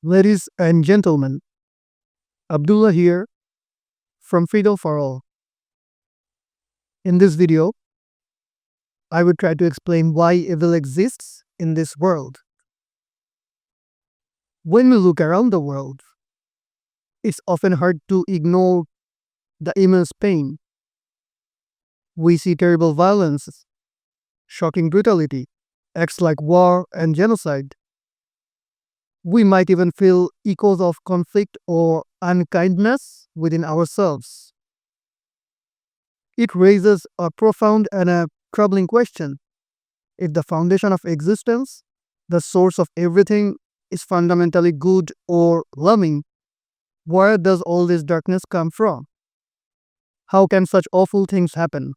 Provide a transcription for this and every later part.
Ladies and gentlemen, Abdullah here from Freedom for All. In this video, I will try to explain why evil exists in this world. When we look around the world, it's often hard to ignore the immense pain. We see terrible violence, shocking brutality, acts like war and genocide. We might even feel echoes of conflict or unkindness within ourselves. It raises a profound and a troubling question. If the foundation of existence, the source of everything, is fundamentally good or loving, where does all this darkness come from? How can such awful things happen?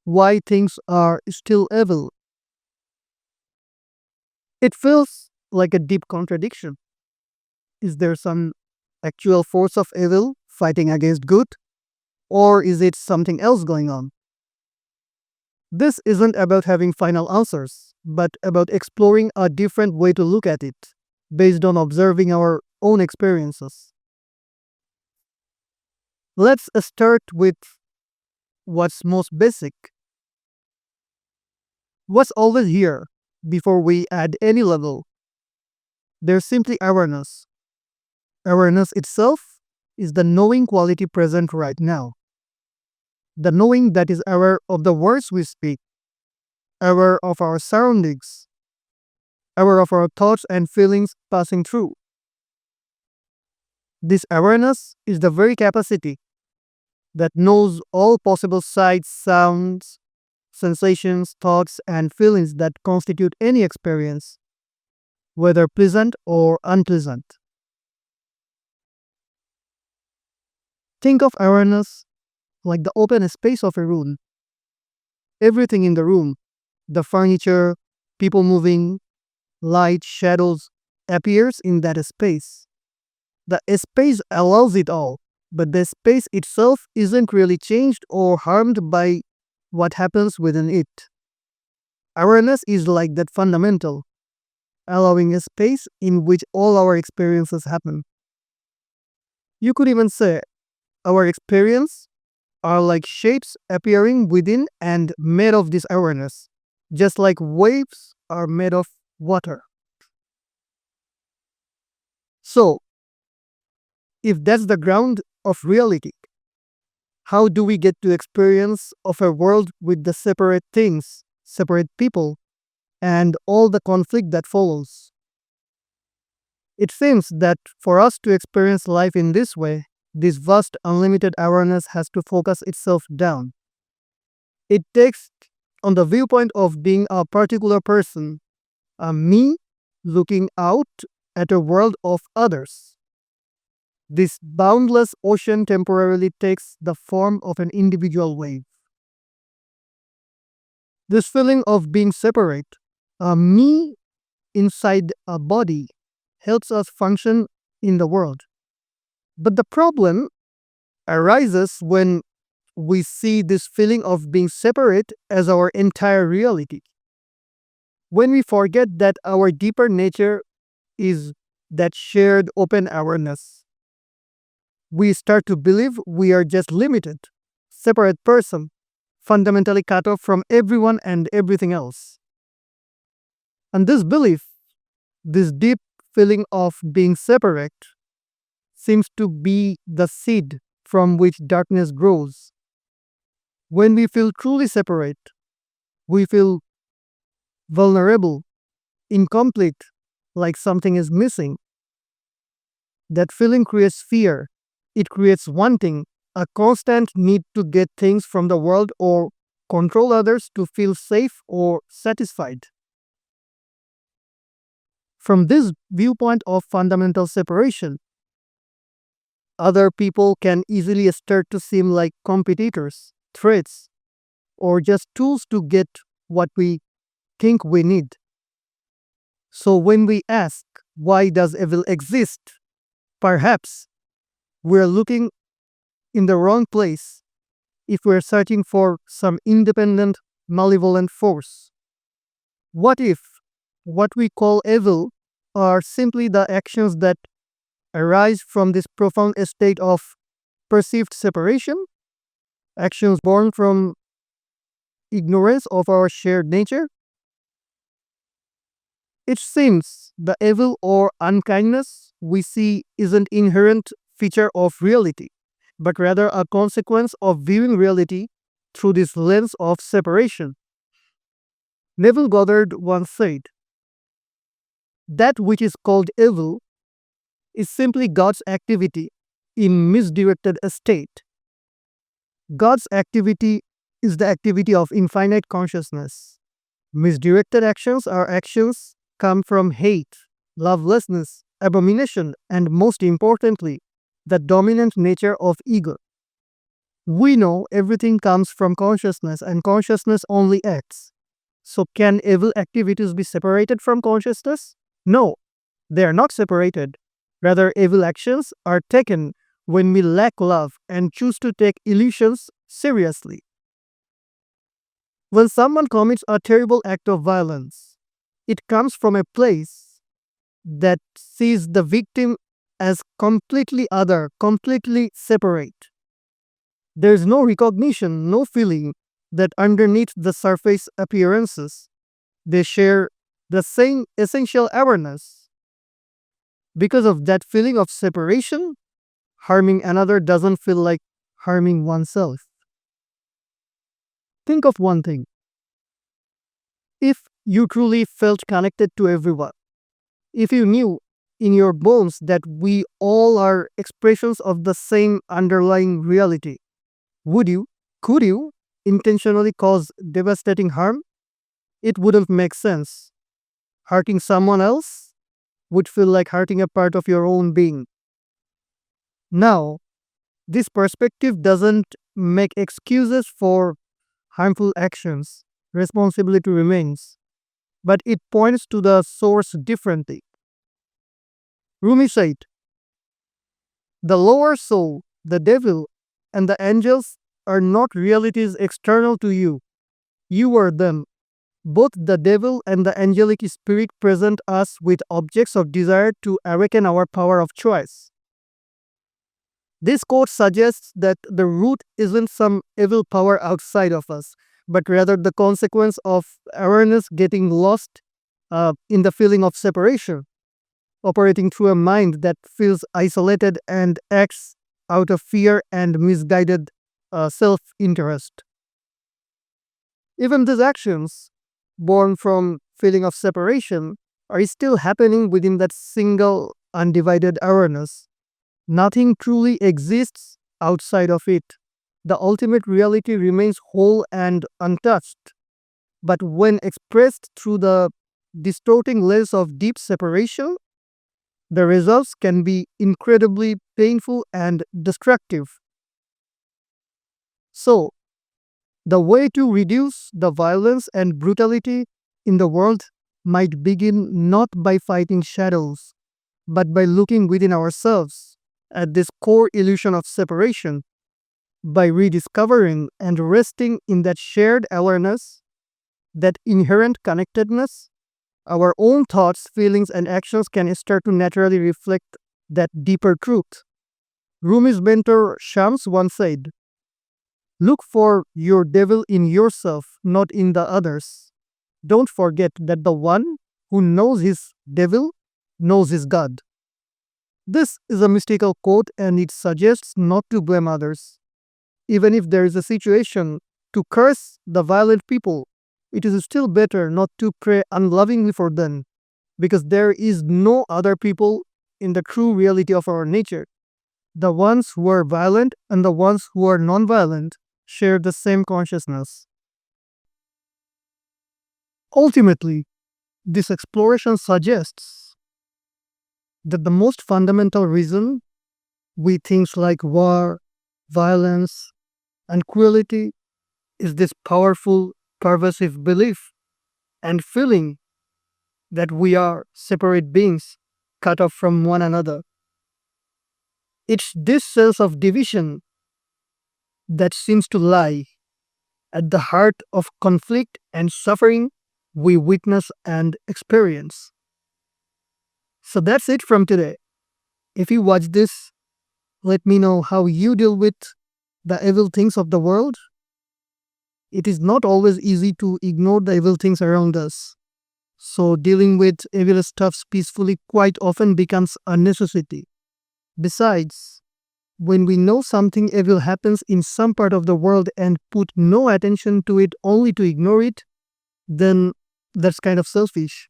Why things are still evil? It feels like a deep contradiction. Is there some actual force of evil fighting against good? Or is it something else going on? This isn't about having final answers, but about exploring a different way to look at it, based on observing our own experiences. Let's start with what's most basic. What's always here before we add any level? There's simply awareness. Awareness itself is the knowing quality present right now. The knowing that is aware of the words we speak, aware of our surroundings, aware of our thoughts and feelings passing through. This awareness is the very capacity that knows all possible sights, sounds, sensations, thoughts, and feelings that constitute any experience, whether pleasant or unpleasant. Think of awareness like the open space of a room. Everything in the room, the furniture, people moving, light, shadows, appears in that space. The space allows it all, but the space itself isn't really changed or harmed by what happens within it. Awareness is like that fundamental, allowing a space in which all our experiences happen. You could even say our experiences are like shapes appearing within and made of this awareness, just like waves are made of water. So, if that's the ground of reality, how do we get to experience of a world with the separate things, separate people, and all the conflict that follows? It seems that for us to experience life in this way, this vast unlimited awareness has to focus itself down. It takes on the viewpoint of being a particular person, a me looking out at a world of others. This boundless ocean temporarily takes the form of an individual wave. This feeling of being separate, a me inside a body, helps us function in the world. But the problem arises when we see this feeling of being separate as our entire reality. When we forget that our deeper nature is that shared open awareness, we start to believe we are just limited, separate person, fundamentally cut off from everyone and everything else. And this belief, this deep feeling of being separate, seems to be the seed from which darkness grows. When we feel truly separate, we feel vulnerable, incomplete, like something is missing. That feeling creates fear. It creates wanting, a constant need to get things from the world or control others to feel safe or satisfied. From this viewpoint of fundamental separation, other people can easily start to seem like competitors, threats, or just tools to get what we think we need. So when we ask, why does evil exist? Perhaps we're looking in the wrong place if we're searching for some independent, malevolent force. What if what we call evil are simply the actions that arise from this profound state of perceived separation, actions born from ignorance of our shared nature. It seems the evil or unkindness we see is an inherent feature of reality, but rather a consequence of viewing reality through this lens of separation. Neville Goddard once said, "That which is called evil is simply God's activity in misdirected state. God's activity is the activity of infinite consciousness. Misdirected actions are actions come from hate, lovelessness, abomination, and most importantly, the dominant nature of ego. We know everything comes from consciousness and consciousness only acts. So can evil activities be separated from consciousness? No, they are not separated. Rather, evil actions are taken when we lack love and choose to take illusions seriously. When someone commits a terrible act of violence, it comes from a place that sees the victim as completely other, completely separate. There is no recognition, no feeling that underneath the surface appearances, they share the same essential awareness. Because of that feeling of separation, harming another doesn't feel like harming oneself. Think of one thing. If you truly felt connected to everyone, if you knew in your bones that we all are expressions of the same underlying reality, could you intentionally cause devastating harm? It wouldn't make sense. Hurting someone else would feel like hurting a part of your own being. Now, this perspective doesn't make excuses for harmful actions. Responsibility remains, but it points to the source differently. Rumi said, "The lower soul, the devil, and the angels are not realities external to you. You are them. Both the devil and the angelic spirit present us with objects of desire to awaken our power of choice." This quote suggests that the root isn't some evil power outside of us, but rather the consequence of awareness getting lost in the feeling of separation, operating through a mind that feels isolated and acts out of fear and misguided self-interest. Even these actions, born from feeling of separation, are still happening within that single undivided awareness. Nothing truly exists outside of it. The ultimate reality remains whole and untouched. But when expressed through the distorting lens of deep separation, the results can be incredibly painful and destructive. So, the way to reduce the violence and brutality in the world might begin not by fighting shadows, but by looking within ourselves at this core illusion of separation, by rediscovering and resting in that shared awareness, that inherent connectedness. Our own thoughts, feelings, and actions can start to naturally reflect that deeper truth. Rumi's mentor Shams once said, "Look for your devil in yourself, not in the others. Don't forget that the one who knows his devil knows his God." This is a mystical quote, and it suggests not to blame others. Even if there is a situation to curse the violent people, it is still better not to pray unlovingly for them, because there is no other people in the true reality of our nature. The ones who are violent and the ones who are non-violent share the same consciousness. Ultimately, this exploration suggests that the most fundamental reason we things like war, violence, and cruelty is this powerful, pervasive belief and feeling that we are separate beings cut off from one another. It's this sense of division that seems to lie at the heart of conflict and suffering we witness and experience. So that's it from today. If you watch this, let me know how you deal with the evil things of the world. It is not always easy to ignore the evil things around us. So dealing with evil stuffs peacefully quite often becomes a necessity. Besides, when we know something evil happens in some part of the world and put no attention to it only to ignore it, then that's kind of selfish.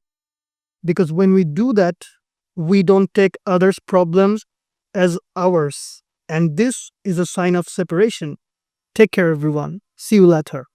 Because when we do that, we don't take others' problems as ours. And this is a sign of separation. Take care, everyone. See you later.